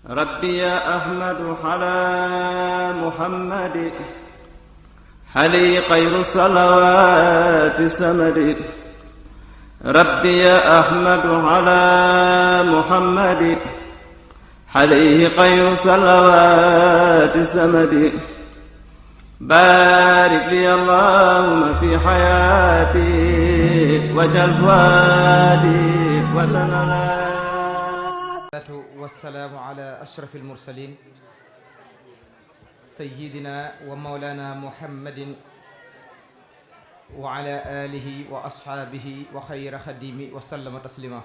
ربي يا أحمد على محمد حلي خير صلوات سمد ربي يا أحمد على محمد حليه خير صلوات سمد بارك لي اللهم في حياتي وجل فؤادي وتنالي والسلام على أشرف المرسلين سيدنا ومولانا محمد وعلى آله وأصحابه وخير خديم وسلم تسليما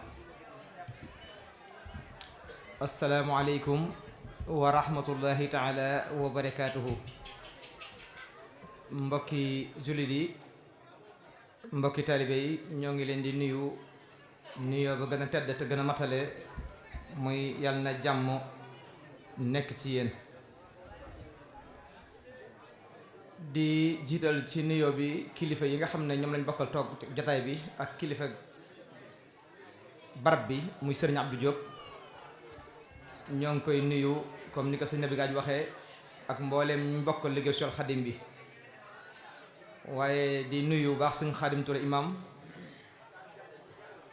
السلام عليكم ورحمة الله تعالى وبركاته mbokki jullit yi mbokki taalibe yi ñoo ngi leen di nuyu nuyoo ba gën a tedd te gën a matale muy yàlla na jàmm nekk ci yéen di jiital ci nuyoo bi kilifa yi nga xam ne ñoom lañ bokkal toog jataay bi ak kilifa barab bi muy sëriñ Abdou Diop ñoo ngi koy nuyu comme ni ko sëñ Nabi Gaaj waxee ak mbooleem ñu bokkal liggéey Seex Xadim bi waaye di nuyu baax sëñ Xaadim Touré imam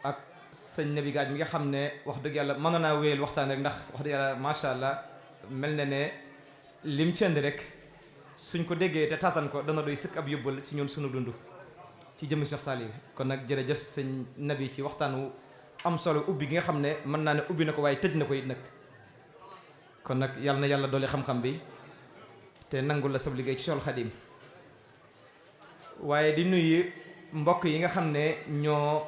ak sëñ Nabi Gaaj mi nga xam ne wax dëgg yàlla mën naa wéyal waxtaan rek ndax wax dëgg yàlla macha allah mel na ne lim ci indi rek suñ ko déggee te taatan ko dana doy sëkk ab yóbbal ci ñun suñu dund ci jëmm Cheikh Saliou kon nag jërëjëf sëñ Nabi ci waxtaan wu am solo ubbi gi nga xam ne mën naa ne ubbi na ko waaye tëj na ko it nag kon nag yàlla na yàlla doole xam-xam bi te nangul la sab liggéey ci Seexul Xadim waaye di nuyu mbokk yi nga xam ne ñoo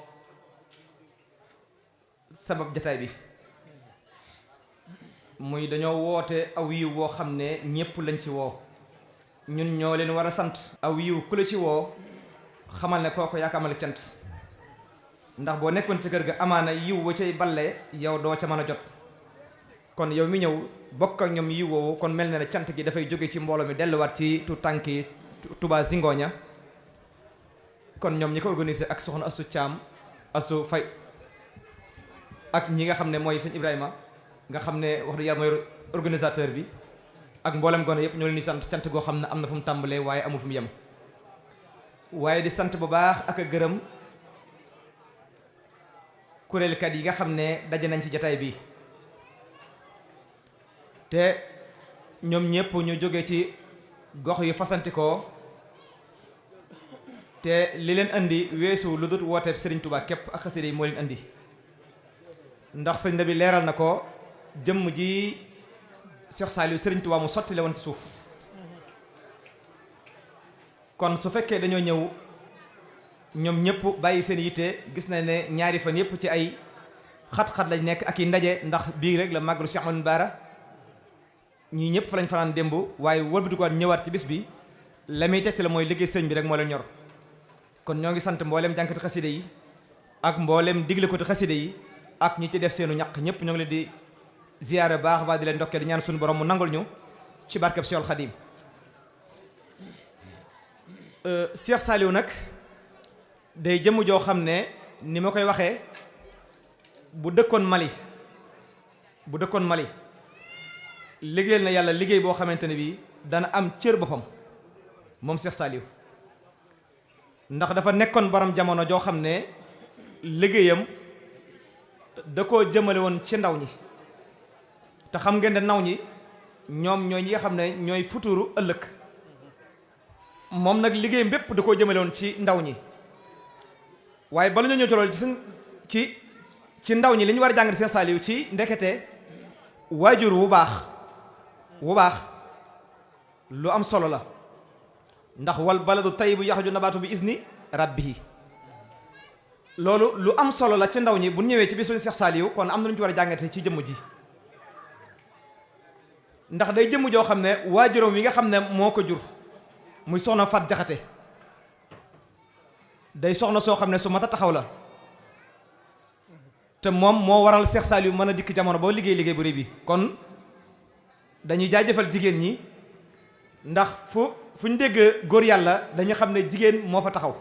sabab jataay bi muy dañoo woote aw yiw woo xam ne ñépp lañ ci woo ñun ñoo leen war a sant aw yiw ku la ci woo xamal ne kooko yaa ko amal cant ndax boo nekkoon ci kër ga amaana yiw wa cay balle yow doo ca mën a jot kon yow mi ñëw bokk ak ñoom yiw woowu kon mel na ne cant gi dafay jóge ci mbooloo mi delluwaat ci tu tànki Touba Zingoña kon ñoom ñi ko organisé ak soxna Asu Caam Asu Fay ak ñi nga xam ne mooy sëñ Ibrahima nga xam ne wax dëgg yàlla mooy organisateur bi ak mboolem gone yëpp ñoo leen di sant cant goo xam ne am na fu mu tàmbalee waaye amul fu mu yem waaye di sant bu baax ak a gërëm kuréelkat yi nga xam ne daje nañ ci jataay bi te ñoom ñëpp ñu jóge ci gox yu fasantikoo te li leen andi weesu lu dut wooteeb Serigne Touba képp ak xasida yi moo leen andi ndax sëñ bi leeral na ko jëmm ji Cheikh Saliou Serigne Touba mu sotti la woon ci suuf kon su fekkee dañoo ñëw ñoom ñëpp bàyyi seen yitte gis na ne ñaari fan yëpp ci ay xat-xat lañ nekk ak i ndaje ndax bii rek la màggalu Cheikh Ahmadou Bara ñii ñëpp fa lañ fanaan démb waaye wëlbati ko ñëwaat ci bis bi la muy tegte la mooy liggéey sëñ bi rek moo leen ñor kon ñoo ngi sant mboolem jànkati xaside yi ak mboolem digle ko ti xaside yi ak ñi ci def seenu ñaq ñëpp ñoo ngi leen di ziyaare baax baax di leen ndokkee di ñaan suñu borom mu nangul ñu ci barkeb Seexul Xadim Cheikh Saliou nag day jëmm joo xam ne ni ma koy waxee bu dëkkoon Mali liggéeyal na yàlla liggéey boo xamante ne bii dana am cër boppam moom Cheikh Saliou ndax dafa nekkoon borom jamono joo xam ne liggéeyam da koo jëmale woon ci ndaw ñi te xam ngeen ne ndaw ñi ñoom ñooy ñi nga xam ne ñooy futuru ëllëg moom nag liggéeyam bépp da koo jëmale woon ci ndaw ñi waaye bala ñoo ñëw ci loolu ci ndaw ñi li ñu war a jàngate Cheikh Saliou ci ndekete waajur wu baax lu am solo la ndax wal baladu tayyibu yaxruju nabaatu bi izni rabbihi loolu lu am solo la ci ndaw ñi bu ñëwee ci bisu Cheikh Saliou kon am na lu ñu ci war a jàngate ci jëmm ji ndax day jëmm joo xam ne waajuram wi nga xam ne moo ko jur muy soxna Fat Jaxate day soxna soo xam ne su mat a taxaw la te moom moo waral Cheikh Saliou mën a dikk jamono boo liggéey bu rëy bi kon dañuy jaajëfal jigéen ñi ndax fu ñu dégg góor yàlla dañu xam ne jigéen moo fa taxaw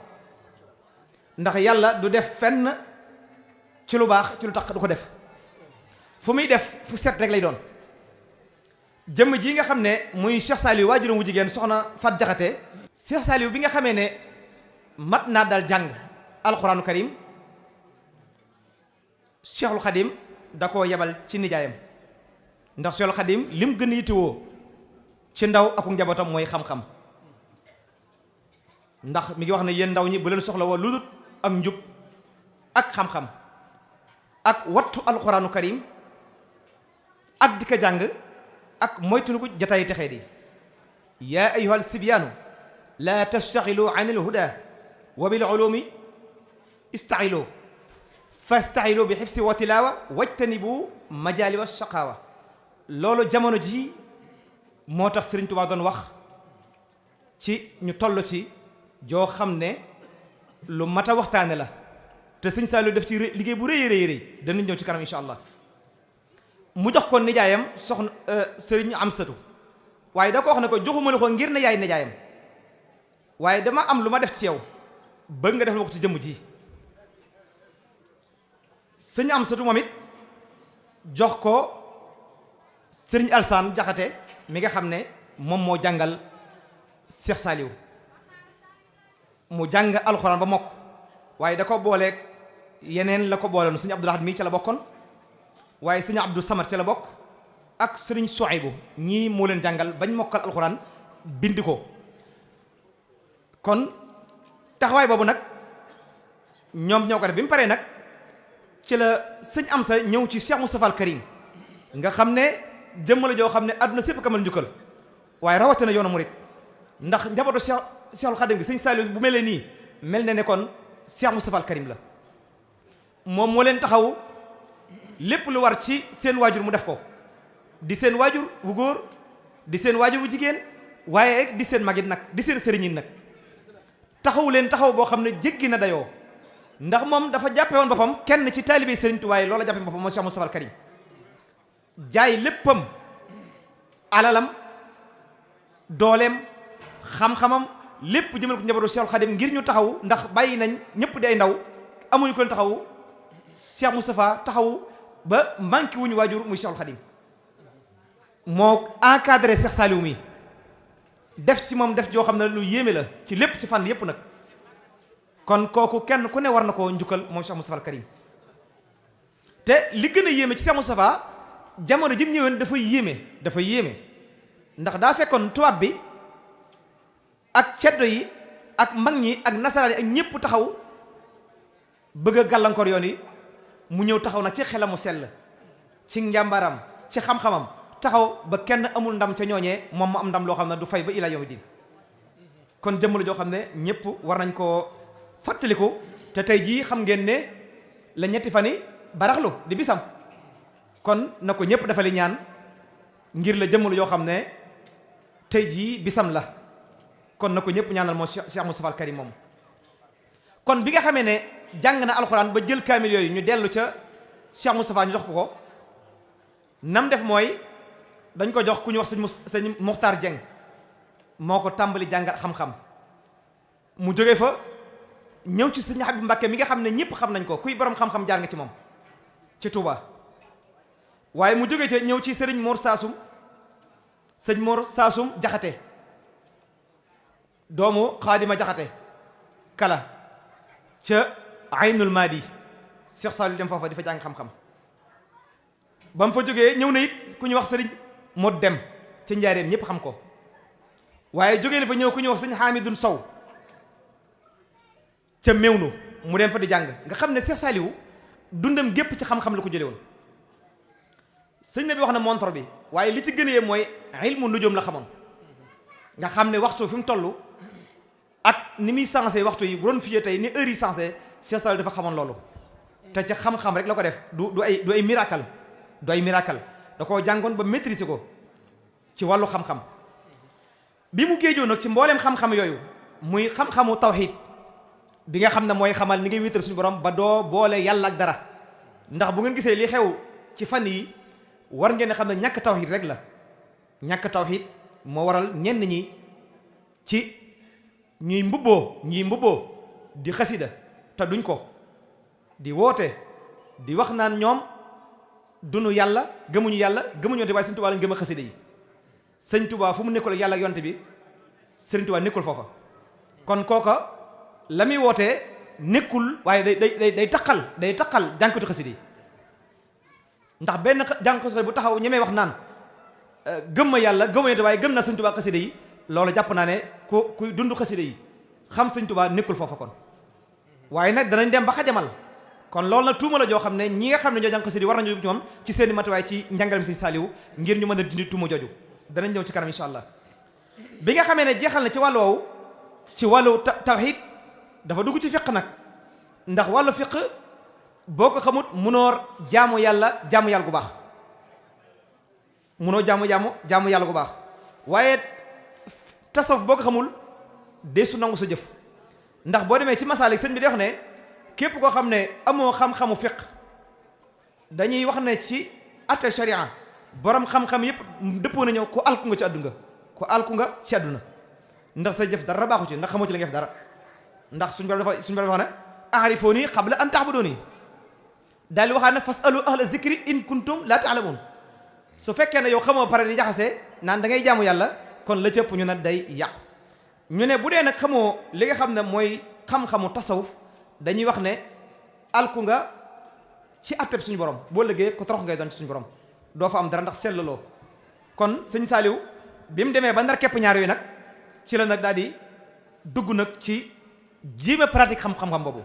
ndax yàlla du def fenn ci lu baax ci lu tax du ko def fu muy def fu set rek lay doon jëmm ji nga xam ne muy Cheikh Saliou waajuram wu jigéen soxna Fat Jaxate Cheikh Saliou bi nga xamee ne mat naa dal jàng alxuraanu karim Cheikhul Khadim da koo yebal ci nijaayam ndax Cheikhul Khadim lim gën a yittewoo ci ndaw ak njabootam mooy xam-xam ndax mi ngi wax ne yéen ndaw ñi bu leen soxla woo lu dul ak njub ak xam-xam ak wattu alxuraanu karim ak di ko jàng ak moytu ko jataay texee di yaa ayyuhal sibyaanu laa tastaxilu an il huda wa bil ulumi istaxilu fastaxilu bi xifsi wa tilaawa wajtanibu majaali wa shaqaawa loolu jamono ji moo tax Sëriñ Tuubaa doon wax ci ñu toll ci joo xam ne lu mat a waxtaane la te Sëriñ Saliou def ci liggéey bu rëy rëy rëy danañ ñëw ci kanam insha allah mu jox ko nijaayam soxna Sëriñ Amsatu waaye da ko wax ne ko joxuma la ko ngir ne yaay nijaayam waaye dama am lu ma def ci yow bëgg nga def ma ko ci jëmm ji Sëriñ Amsatu moom it jox ko Sëriñ Alsaan Jaxate mi nga xam ne moom moo jàngal Cheikh Saliou mu jàng alxuraan ba mokk waaye da ko booleeg yeneen la ko booleon Sëriñ Abdul Ahad mii ca la bokkoon waaye Sëriñ Abdou Samad ca la bokk ak Sëriñ Suaybu ñii moo leen jàngal bañ mokkal alxuraan bind ko kon taxawaay boobu nag ñoom ñoo ko def bi mu paree nag ci la sëñ am sa ñëw ci Cheikh Moustapha al Karim nga xam ne jëmm la joo xam ne àdduna sépp kamal njukkal waaye rawatina yoonu murit ndax njabootu Cheikhul Khadim gi sëñ Saliou bu mel nii mel na ne kon Cheikh Moustapha al Karim la moom moo leen taxaw lépp lu war ci seen waajur mu def ko di seen waajur wu góor di seen waajur wu jigéen waaye di seen magit nag di seen sëriñin nag taxaw leen taxaw boo xam ne jéggi na dayoo ndax moom dafa jàppe woon boppam kenn ci taalibe sëriñ Tuubaa waaye loola jàppe boppam mooy Cheikh Moustapha al Karim jaay léppam alalam dooleem xam-xamam lépp jëmal ko njabootu Cheikhul Khadim ngir ñu taxaw ndax bàyyi nañ ñëpp di ay ndaw amuñu ko leen taxaw Cheikh Moustapha taxaw ba manqué wuñu waajur muy Cheikhul Khadim moo encadré Cheikh Saliou mi def ci moom def joo xam ne lu yéeme la ci lépp ci fànn yépp nag kon kooku kenn ku ne war na koo njukkal moom Cheikh Moustapha al Karim te li gën a yéeme ci Cheikh Moustapha jamono ji mu ñëwee dafa yéeme ndax daa fekkoon tubaab bi ak ceddo yi ak mag ñi ak nasaraan yi ak ñëpp taxaw bëgg a gàllankoor yoon yi mu ñëw taxaw nag ci xelamu sell ci njàmbaram ci xam-xamam taxaw ba kenn amul ndam ca ñooñee moom mu am ndam loo xam ne du fay ba ila yawmi din kon jëmm la joo xam ne ñëpp war nañ koo fàttaliku te tey jii xam ngeen ne la ñetti fan yi baraxlu di bisam kon na ko ñëpp dafa li ñaan ngir la jëmm la joo xam ne tey jii bisam la kon na ko ñëpp ñaanal moo Cheikh Moustapha al Karim moom kon bi nga xamee ne jàng na alxuraan ba jël kaamil yooyu ñu dellu ca Cheikh Moustapha ñu jox ko ko nam def mooy dañ ko jox ku ñu wax sëñ Muxtaar Jeng moo ko tàmbali jàngal xam-xam mu jógee fa ñëw ci sëñ Habib Mbakke mi nga xam ne ñëpp xam nañ ko kuy borom xam-xam jaar nga ci moom ci Touba waaye mu jógee ca ñëw ci sëriñ Mor Saasum Jaxate doomu Xaadima Jaxate kala ca Aynul Maadi Cheikh Saliou dem foofa di fa jàng xam-xam ba mu fa jógee ñëw na it ku ñuy wax sëriñ Mod Dem ca njaareem ñëpp xam ko waaye jógee na fa ñëw ku ñuy wax sëñ Hamidun Sow ca Mewnu mu dem fa di jàng nga xam ne Cheikh Saliou dundam gépp ci xam-xam la ko jëlee woon sëñ na bi wax na montre bi waaye li ci gën a yee mooy ilmu nujum la xamoon nga xam ne waxtu fi mu toll ak ni muy sensé waxtu yi bu doon fiyee tey ni heure yi sensé Cheikh Saliou dafa xamoon loolu te ci xam-xam rek la ko def du ay miracle da koo jàngoon ba maîtriser ko ci wàllu xam-xam bi mu géejoo nag ci mbooleem xam-xam yooyu muy xam-xamu tawxiid bi nga xam ne mooy xamal ni ngay wéetal suñu borom ba doo boole yàlla ak dara ndax bu ngeen gisee li xew ci fan yi war ngeen xam ne ñàkk tawxiid rek la ñàkk tawxiid moo waral ñenn ñi ci ñuy mbubboo di xasida te duñ ko di woote di wax naan ñoom dunu yàlla gëmuñu yonte waaye Sëriñ Tuubaa lañ gëm a xasida yi sëñ Tuubaa fu mu nekkul ak yàlla ak yonte bi sëriñ Tuubaa nekkul foofa kon kooka la muy wootee nekkul waaye day taqal jànkatu xasida yi ndax benn jànk xasida bu taxaw ñemee wax naan gëm ma yàlla gëm ma yonte waaye gëm na sëñ Tuubaa xasida yi loolu jàpp naa ne kuy dund xasida yi xam sëñ Tuubaa nekkul foofa kon waaye nag danañ dem ba xajamal kon loolu nag tuuma la joo xam ne ñi nga xam ne ñoo jàng xasida yi war nañu ñoom ci seeni matuwaay ci njàngalem sëñ Saaliw ngir ñu mën a dindi tuuma jooju danañ ñëw ci kanam insha allah bi nga xamee ne jeexal na ci wàllu woowu ci wàllu tawhid dafa dugg ci fiq nag ndax wàllu fiq boo ko xamut munoo jaamu yàlla gu baax munoo jaamu yàlla gu baax waaye tasawuf boo ko xamul deesu nangu sa jëf ndax boo demee ci masaalik sëñ bi day wax ne képp koo xam ne amoo xam-xamu fiq dañuy wax ne ci atte sharia borom xam-xam yëpp dëppoo nañu ku alku nga ci àdduna ndax sa jëf dara baaxu ci ndax xamoo ci la nga def dara ndax suñu borom dafa wax ne aarifooni qabla an ta'buduuni daal di waxaat ne fasalu ahla zikri in kuntum la ta'lamun su fekkee ne yow xamoo pare di jaxase naan da ngay jaamu yàlla kon la cëpp ñu ne day yàqu ñu ne bu dee nag xamoo li nga xam ne mooy xam-xamu tasawuf dañuy wax ne alku nga ci atteb suñu borom boo liggéey ko torox ngay doon ci suñu borom doo fa am dara ndax sellaloo kon sëñ Saaliw bi mu demee ba ndar képp ñaar yooyu nag ci la nag daal di dugg nag ci jiime pratique xam-xam boobu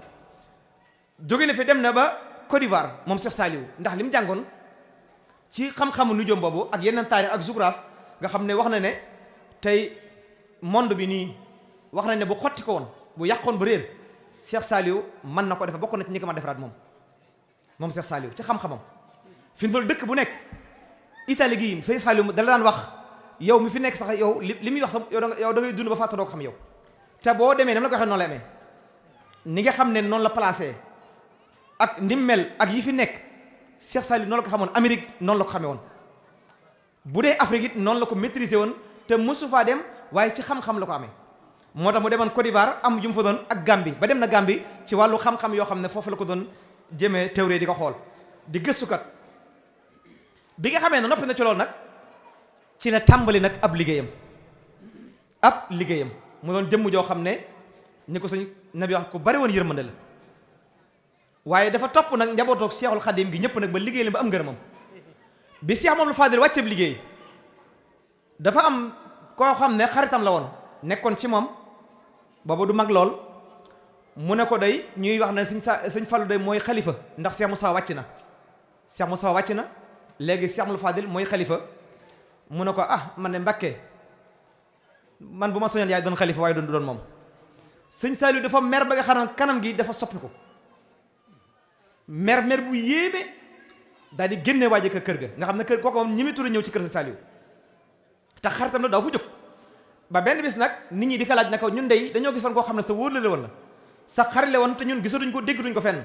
jóge na fi dem na ba Côte d'Ivoire moom Cheikh Saaliw ndax li mu jàngoon ci xam-xamu nujoom boobu ak yeneen taarix ak géographie nga xam ne wax na ne tey monde bi nii wax nañ ne bu xotti ko woon bu yàqoon ba réer Cheikh Saaliw mën na ko defe bokk na ci ñi ko mën defaraat moom Cheikh Saaliw ci xam-xamam fi mu dëkk bu nekk Italie gii Cheikh Saaliw dala daan wax yow mi fi nekk sax yow li muy wax sax yow da ngay dund ba fàtte doo ko xam yow te boo demee nam la ko waxee noonu la amee ni nga xam ne noonu la placé ak ni mel ak yi fi nekk Cheikh Saaliw noonu la ko xamoon Amérique noonu la ko xamee woon bu dee Afrique it noonu la ko maîtriser woon te mosu faa dem waaye ci xam-xam la ko amee moo tax mu demoon Côte d'Ivoire am yu mu fa doon ak Gambie ba dem na Gambie ci wàllu xam-xam yoo xam ne foofu la ko doon jëmee théorie di ko xool di gëstukat bi nga xamee ne noppi na ci loolu nag ci la tàmbali nag ab liggéeyam mu doon jëmm joo xam ne ni ko sëñ nabi wax ku bari woon yërmande la waaye dafa topp nag njabootoog Cheikhul Khadim gi ñëpp nag ba liggéey la ba am ngërëmam bi Cheikh Mamadou Fadil wàcceeb liggéey dafa am koo xam ne xaritam la woon nekkoon ci moom booba du mag lool mu ne ko day ñuy wax ne sëñ Fallou day mooy xalifa ndax Cheikh Moussa wàcc na léegi Cheikh Mamadou Fadil mooy xalifa mu ne ko man ne Mbàkke man bu ma soñoon yaay doon xalifa waaye doon moom sëñ Saliou dafa mer ba nga xam kanam gi dafa soppi ko mer bu yéeme daal di génne waaje kër ga nga xam ne kër kooku moom ñi mi tura ñëw ci kër sëñ Saliou te xaritam la daw fu jóg ba benn bis nag nit ñi di ko laaj ne ko ñun dey dañoo gisoon koo xam ne sa wóor la woon la sa xarit la woon te ñun gisatuñ ko déggatuñ ko fenn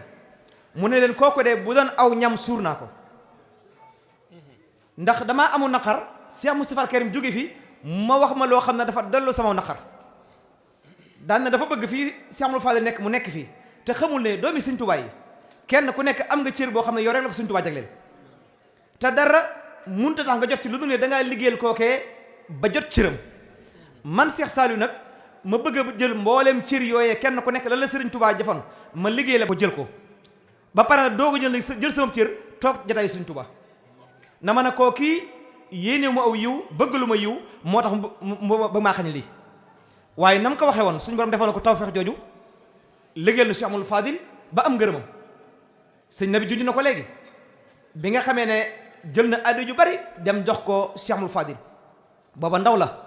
mu ne leen kooku de bu doon aw ñam suur naa ko ndax damaa amul naqar Cheikh Moustapha Karim jóge fi ma wax ma loo xam ne dafa dellu sama naqar daan na dafa bëgg fii Cheikh Amadou Fadel nekk mu nekk fii te xamul ne doomi Sëñ Tuubaa yi kenn ku nekk am nga cër boo xam ne yow rek la ko Sëñ Tuubaa jagleel te dara munta tax nga jot ci lu dul ne da ngaa liggéeyal kookee ba jot cëram man Cheikh Saliou nag ma bëgg a jël mbooleem cër yooyee kenn ku nekk lan la Sëriñ Tuubaa jëfoon ma liggéey la ko jël ko ba pare nag doog a jël sama cër toog jotaayu Sëriñ Tuubaa na ma ne koo kii yéene mu aw yiw bëgg lu ma yiw moo tax ba maa xañ lii waaye nam ko waxee woon suñu borom defal na ko tawfeex jooju liggéeyal na Cheikh Amadou Fadil ba am ngërëmam sëñ Nabi junj na ko léegi bi nga xamee ne jël na addu ju bari dem jox ko Cheikh Amadou Fadil booba ndaw la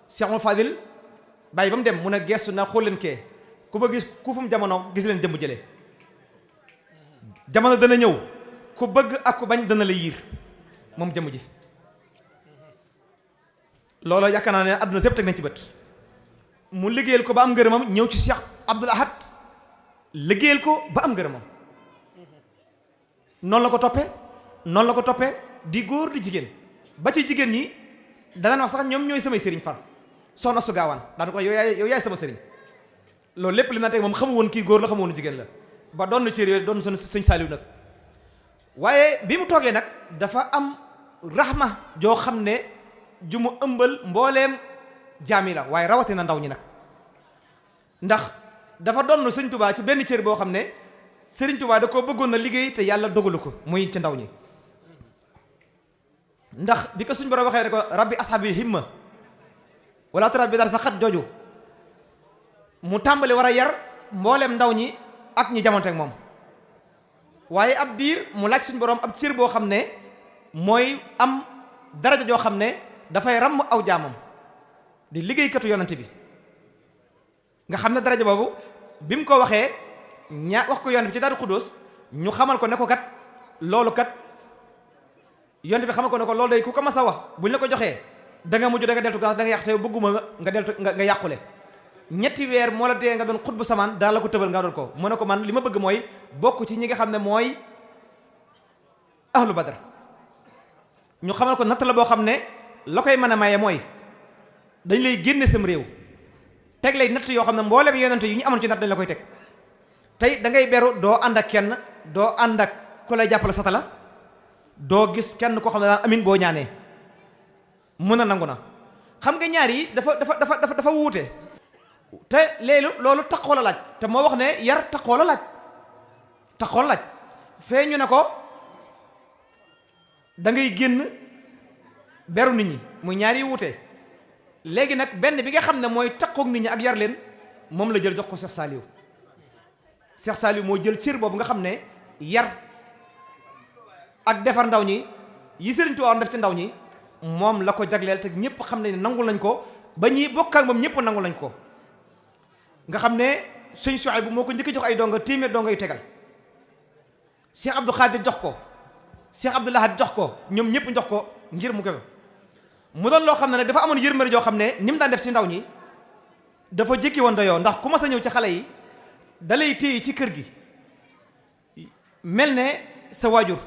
Cheikh Amadou Fadil bàyyi ba mu dem mun a gestu na xool leen kee ku ba gis ku fu mu jamono gis leen jëmm jëlee jamono dana ñëw ku bëgg ak ku bañ dana la yiir moom jëmm ji loolu yaakaar naa ne àdduna sépp teg nañ ci bët mu liggéeyal ko ba am ngërëmam ñëw ci Cheikh Abdoul Ahad liggéeyal ko ba am ngërëmam noonu la ko toppee di góor di jigéen ba ci jigéen ñi danañ wax sax ñoom ñooy samay sëriñ far soxna su gaawaan daan ko yow yaay sama sëriñ loolu lépp li na teg moom xamu woon kii góor la xamu woon jigéen la ba doon na cër yooyu doon na sëñ Saliou nag waaye bi mu toogee nag dafa am rahma joo xam ne ju mu ëmbal mbooleem jaami la waaye rawatina ndaw ñi nag ndax dafa doon sëñ Tuubaa ci benn cër boo xam ne sëriñ Tuubaa da koo bëggoon na liggéey te yàlla dogalu ko muy ci ndaw ñi ndax bi ko suñ borom waxee ne ko rabbi ashabil himma wala turabbi dar fa xat jooju mu tàmbali war a yar mbooleem ndaw ñi ak ñi jamonte ak moom waaye ab diir mu laaj suñ borom ab cër boo xam ne mooy am daraja joo xam ne dafay ràmm aw jaamam di liggéeykatu yonante bi nga xam ne daraja boobu bi mu ko waxee wax ko yonante bi ci Daaru Xuddoos ñu xamal ko ne ko kat loolu kat yonante bi xamal ko ne ko loolu day ku ko mas a wax buñ la ko joxee da nga mujj da nga deltu da nga yàq te bëgguma nga deltu nga yàqule ñetti weer moo la dee nga doon xutbu samaan daal la ko tëbal nga doon ko mu ne ko man li ma bëgg mooy bokk ci ñi nga xam ne mooy ahlu badar ñu xamal ko natt la boo xam ne la koy mën a maye mooy dañ lay génne sam réew teg lay natt yoo xam ne mboolem yonente yu ñu amoon ci natt dañ la koy teg tey da ngay beru doo ànd ak kenn doo ànd ak ku lay jàppale satala doo gis kenn koo xam ne daan amin boo ñaanee mun a nangu na xam nga ñaar yi dafa wuute te léelu loolu taqoo la laaj te moo wax ne yar taqoo la laaj fee ñu ne ko da ngay génn beru nit ñi muy ñaar yi wuute léegi nag benn bi nga xam ne mooy taqoog nit ñi ak yar leen moom la jël jox ko Cheikh Saliou moo jël cër boobu nga xam ne yar ak defar ndaw ñi yi Sëriñ Tuubaa def ci ndaw ñi moom la ko jagleel te ñëpp xam ne nangul nañ ko ba ñi bokk ak moom ñëpp nangul nañ ko nga xam ne sëñ Suhaybu moo ko njëkk jox ay donga téeméer donga yu tegal Cheikh Abdou Khadir jox ko Cheikh Abdou Lahad jox ko ñoom ñëpp jox ko ngir mu ko mu doon loo xam ne nag dafa amoon yërmande joo xam ne ni mu daan def ci ndaw ñi dafa jékki woon dayoo ndax ku mas a ñëw ci xale yi dalay téye ci kër gi mel ne sa waajur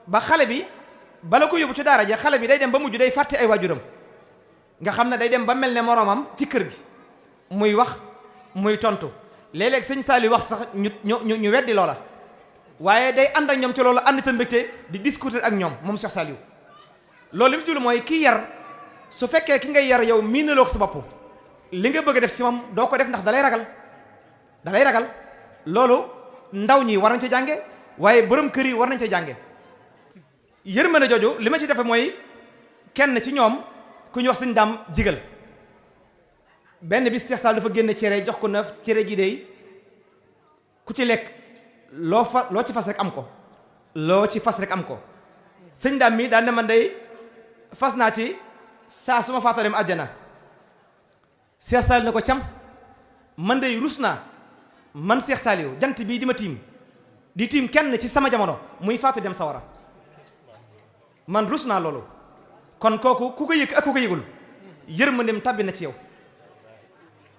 ba xale bi bala ko yóbbu ci daara ja xale bi day dem ba mujj day fàtte ay waajuram nga xam ne day dem ba mel ne moroomam ci kër gi muy wax muy tontu léeg-léeg sëñ Saliou wax sax ñu weddi loola waaye day ànd ak ñoom ci loolu ànd ta mbégte di discuter ak ñoom moom Cheikh Saliou loolu li mu ci lu mooy kii yar su fekkee ki ngay yar yow miinaloo ko sa bopp li nga bëgg a def si moom doo ko def ndax dalay ragal loolu ndaw ñi war nañ ca jànge waaye borom kër yi war nañ ca jànge yërmande jooju li ma ci defe mooy kenn ci ñoom ku ñu wax sëñ Daam Jigal benn bis Cheikh Sall dafa génne cere jox ko na cere ji dey ku ci lekk loo ci fas rek am ko sëñ Daam mi daan ne man day fas naa ci saa su ma faatoo dem àjjana Cheikh Sall ne ko cam man day rus naa man Cheikh Saliou jant bii di tiim kenn ci sama jamono muy faatu dem sawara man rus naa loolu kon kooku ku ko yëg ak ku ko yëgul yërmandeem tàbbi na ci yow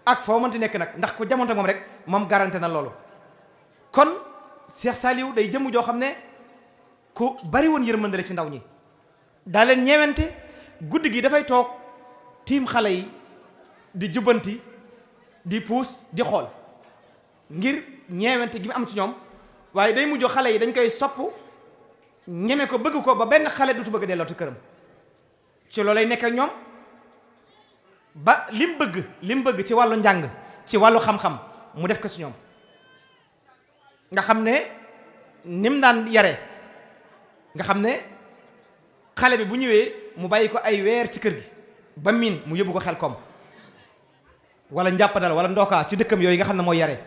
ak foo mënti nekk nag ndax ku jamonte moom rek moom garanté na loolu kon Cheikh Saliou day jëmm joo xam ne ku bari woon yërmande la ci ndaw ñi daa leen ñeewante guddi gi dafay toog tiim xale yi di jubbanti di puus di xool ngir ñeewante gi mu am ci ñoom waaye day mujj xale yi dañ koy sopp ñeme ko bëgg ko ba benn xale dutu bëgg delloo ci këram ci loolay nekk ak ñoom ba lim bëgg ci wàllu njàng ci wàllu xam-xam mu def ko ci ñoom nga xam ne nim daan yare nga xam ne xale bi bu ñëwee mu bàyyi ko ay weer ci kër gi ba miin mu yóbbu ko xel kom wala njàppandal wala ndookaa ci dëkkam yooyu nga xam ne mooy yare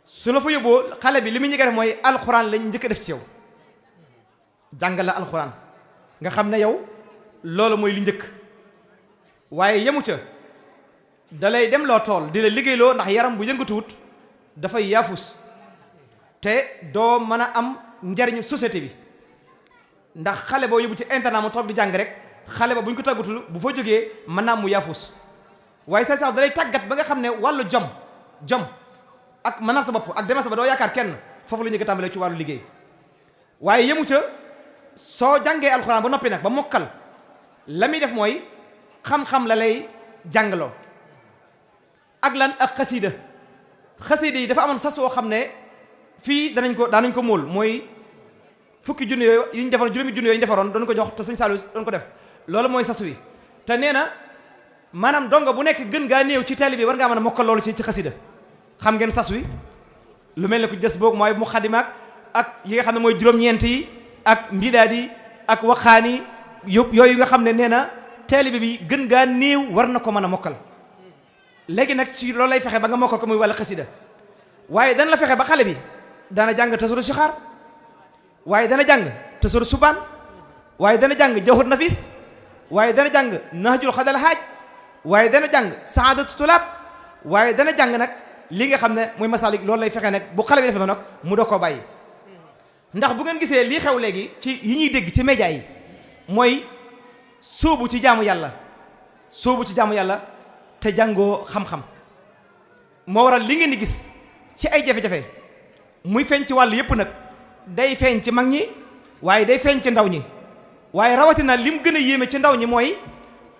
su la fa yóbboo xale bi li muy njëkk a def mooy alxuraan lañ njëkk a def ci yow jàngal la alxuraan nga xam ne yow loolu mooy li njëkk waaye yemu ca dalay dem loo tool di la liggéeyloo ndax yaram bu yëngatuwut dafay yaafus te doo mën a am njariñu société bi ndax xale boo yóbbu ci internat mu toog di jàng rek xale ba bu ñu ko tàggatul bu fa jógee mën naa mu yaafus waaye say sax dalay tàggat ba nga xam ne wàllu jom ak mënal sa bopp ak demal sa ba doo yaakaar kenn foofu la ñu ko tàmbalee ci wàllu liggéey waaye yemu ca soo jàngee alxuraan ba noppi nag ba mokkal la muy def mooy xam-xam la lay jàngaloo ak lan ak xasiida yi dafa amoon sas woo xam ne fii daanañ ko móol mooy fukki junni yooyu yi ñu defaroon juróomi junni yooyu ñu defaroon doon ko jox te sëñ Saliou doon ko def loolu mooy sas wi te nee na maanaam donga bu nekk gën gaa néew ci taalibe bi war ngaa mën a mokkal loolu ci xasida xam ngeen sas wi lu mel ne ku des boog mooy mu xadimaak ak yi nga xam ne mooy juróom-ñeent yi ak mbidaad yi ak waxaan yi yooyu nga xam ne nee na taalibe bi gën gaa néew war na ko mën a mokkal léegi nag ci loolu lay fexe ba nga mokkal ko muy wàllu xasida waaye dana la fexe ba xale bi dana jàng tasawudu sixaar waaye dana jàng tasawudu subaan waaye dana jàng jawhar nafis waaye dana jàng nahjul xadal haaj waaye dana jàng saadatu tulaab waaye dana jàng nag li nga xam ne mooy masalik loolu lay fexe nag bu xale bi defee noonu nag mu doo koo bàyyi ndax bu ngeen gisee lii xew léegi ci yi ñuy dégg ci média yi mooy sóobu ci jaamu yàlla te jàngoo xam-xam moo waral li ngeen di gis ci ay jafe-jafe muy feeñ ci wàll yépp nag day feeñ ci mag ñi waaye day feeñ ci ndaw ñi waaye rawatina li mu gën a yéeme ci ndaw ñi mooy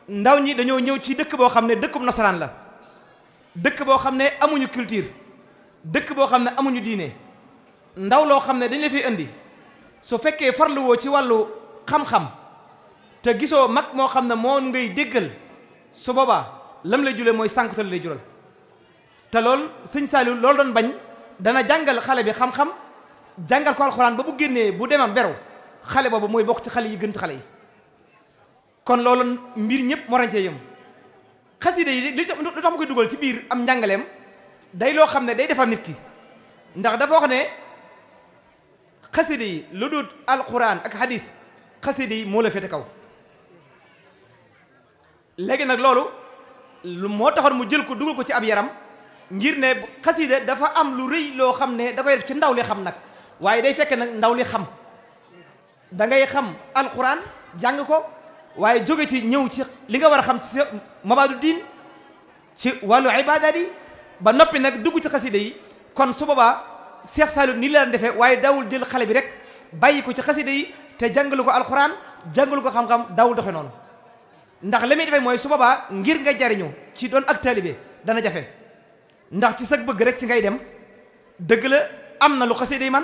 ndaw ñi dañoo ñëw ci dëkk boo xam ne dëkkub nasaraan la dëkk boo xam ne amuñu culture dëkk boo xam ne amuñu diine ndaw loo xam ne dañ la fi indi su fekkee farluwoo ci wàllu xam-xam te gisoo mag moo xam ne moo ngay déggal su boobaa lam lay julee mooy sànqtal lay jural te loolu sëñ Saliou loolu doon bañ dana jàngal xale bi xam-xam jàngal ko alxuraan ba bu génnee bu demam beru xale boobu mooy bokk ci xale yi gën ci xale yi kon loolu mbir ñëpp moo rañ cee yëm xasida yi lu tax ma koy dugal ci biir am njàngaleem day loo xam ne day defar nit ki ndax dafa wax ne xasida yi lu dul alxuraan ak hadis xasida yi moo la féete kaw léegi nag loolu moo taxoon mu jël ko dugal ko ci ab yaram ngir ne xasida dafa am lu rëy loo xam ne da koy def ci ndaw li xam nag waaye day fekk nag ndaw li xam da ngay xam alxuraan jàng ko waaye jóge ci ñëw ci li nga war a xam ci sa mabaadu diin ci wàllu ibaadaat yi ba noppi nag dugg ci xasida yi kon su boobaa Cheikh Saliou nii la daan defee waaye daawul jël xale bi rek bàyyi ko ci xasida yi te jàngalu ko alxuraan jàngalu ko xam-xam daawul doxe noonu ndax li muy defee mooy su boobaa ngir nga jariñu ci doon ak taalibe dana jafe ndax ci sag bëgg rek si ngay dem dëgg la am na lu xasida yi man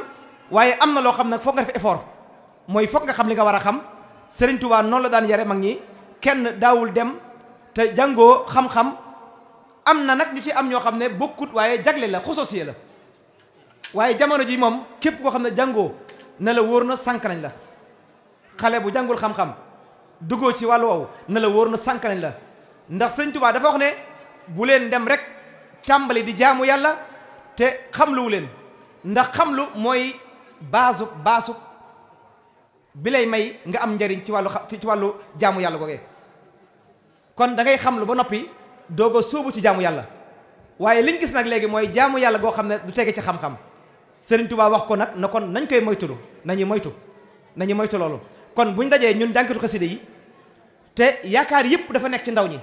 waaye am na loo xam nag foog nga def effort mooy foog nga xam li nga war a xam Serigne Touba noonu la daan yare mag ñi kenn daawul dem te jàngoo xam-xam am na nag ñu ci am ñoo xam ne bokkut waaye jagle la xososiye la waaye jamono ji moom képp koo xam ne jàngoo na la wóor na sànk nañ la xale bu jàngul xam-xam duggoo ci wàllu woowu na la wóor na sànk nañ la ndax Serigne Touba dafa wax ne bu leen dem rek tàmbali di jaamu yàlla te xamluwu leen ndax xamlu mooy baasu bi lay may nga am njariñ ci wàllu jaamu yàlla googee kon da ngay xamlu ba noppi doog a sóobu ci jaamu yàlla waaye liñ gis nag léegi mooy jaamu yàlla goo xam ne du tege ci xam-xam Serigne Touba wax ko nag na kon nañ koy moytulu nañu moytu loolu kon buñ dajee ñun jànkatu xasida yi te yaakaar yëpp dafa nekk ci ndaw ñi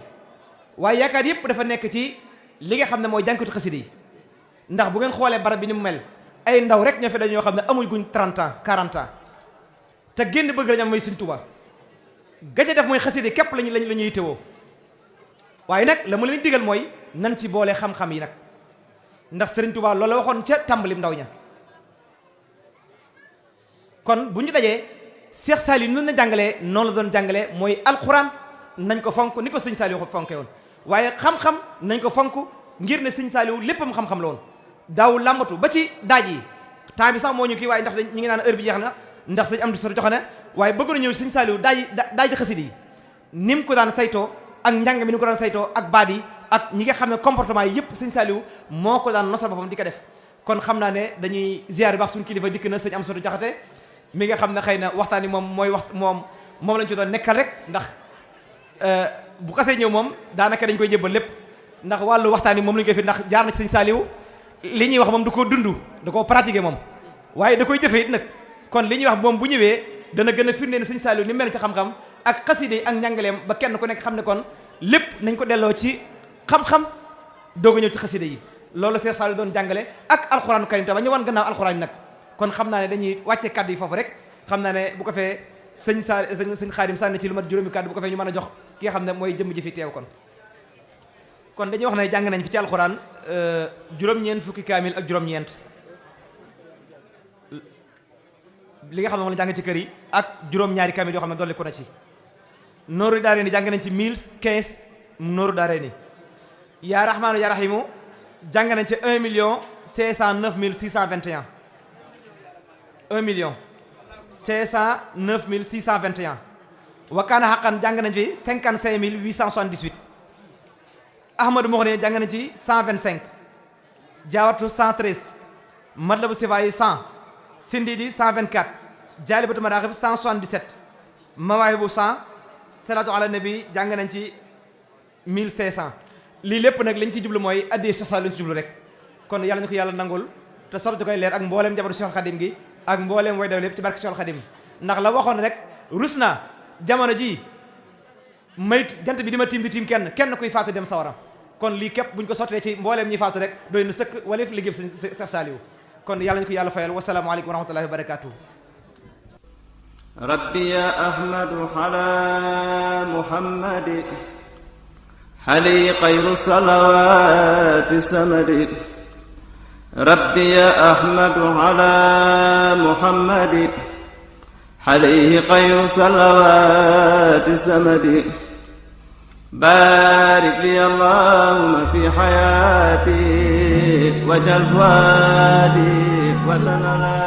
waaye yaakaar yëpp dafa nekk ci li nga xam ne mooy jànkatu xasida yi ndax bu ngeen xoolee barab bi ni mu mel ay ndaw rek ñoo fi dañoo xam ne amuñ guñ 30 ans 40 ans te génn bëgg lañu am mooy Serigne Touba gaje def mooy xasida yi képp lañu la ñuy tewoo waaye nag la ma leen digal mooy nan ci boole xam-xam yi nag ndax Serigne Touba loolu la waxoon ca tàmbalim ndaw ña kon bu ñu dajee Cheikh Saliou noonu la jàngalee noonu la doon jàngalee mooy alxuraan nañ ko fonk ni ko Serigne Saliou fonke woon waaye xam-xam nañ ko fonk ngir ne Serigne Saliou léppam xam-xam la woon daaw làmbatu ba ci daaj yi temps bi sax moo ñu kii waaye ndax ñu ngi naan heure bi jeex na ndax sëñ am di sor joxe na waaye bëgg na ñëw Serigne Saliou daaj xasida yi ni mu ko daan saytoo ak njàng mi ni mu ko daan saytoo ak baat yi ak ñi nga xam ne comportement yi yëpp Serigne Saliou moo ko daan nosal boppam di ko def kon xam naa ne dañuy ziar baax suñu kilifa dikk na sëñ am soto jaxate mi nga xam ne xëy na waxtaan yi moom mooy moom lañ ci doon nekkal rek ndax bu xasee ñëw moom daanaka dañ koy jébbal lépp ndax wàllu waxtaan yi moom lañ koy fi ndax jaar na ci sëñ Saliou li ñuy wax moom du ko dund da koo pratiquer moom waaye da koy jëfee it nag kon li ñuy wax moom bu ñëwee dana gën a firnde ne sëñ Saliou ni mel ci xam-xam ak xaside yi ak njàngaleem ba kenn ku nekk xam ne kon lépp nañ ko delloo ci xam-xam doog a ñëw ci xaside yi loolu Cheikh Saliou doon jàngale ak alxuraanu karim te ba ñu wan gannaaw alxuraan yi nag kon xam naa ne dañuy wàccee kàddu yi foofu rek xam naa ne bu ko fee sëñ Xaadim sànni ci lu mat juróomi kàddu bu ko fee ñu mën a jox ki nga xam ne mooy jëmm ji fi teew kon dañuy wax ne jàng nañ fi ci alxuraan juróom-ñeent fukki kaamil ak juróom-ñeent li nga xam ne moom la jàng ci kër yi ak juróom-ñaari kaamil yoo xam ne dolli ko na ci nooru daare ni jàng nañ ci 1015 nooru daare ni yaa rahmaanu yaa rahimu jàng nañ ci 1 million 509 621 wa kaana haqqan jàng nañ fi 55 878 ahmadou moxne jàng nañ ci 125 jaawatu 113 matlabu sifa yi 100 sindidi 124 jaalibatu maraaxib 177 mawaahibu 100 salatu ala nabi jàng nañ ci 1500 lii lépp nag liñ ci jublu mooy addee sosal lañ ci jublu rek kon yàlla ñu ko yàlla nangul te sotti koy leer ak mbooleem njabootu Cheikh Khadim gi ak mbooleem way daw lépp ci barke Cheikh Khadim ndax la waxoon rek rus naa jamono ji may jant bi di ma tiim di tiim kenn kuy faatu dem sawara kon lii képp buñ ko sottee ci mbooleem ñi faatu rek doy na sëkk wala fi liggéey Cheikh Saliou kon yàlla ñu ko yàlla fayal wasalaamu aleykum wa rahmatullahi wa barakatuh rabbi ya ahmadu ala muhammadi hali xayru salawaati samadi rabbi ya ahmadu ala muhammadi hali xayru salawaati samadi barik li allahumma fi hayati wajal wadi wa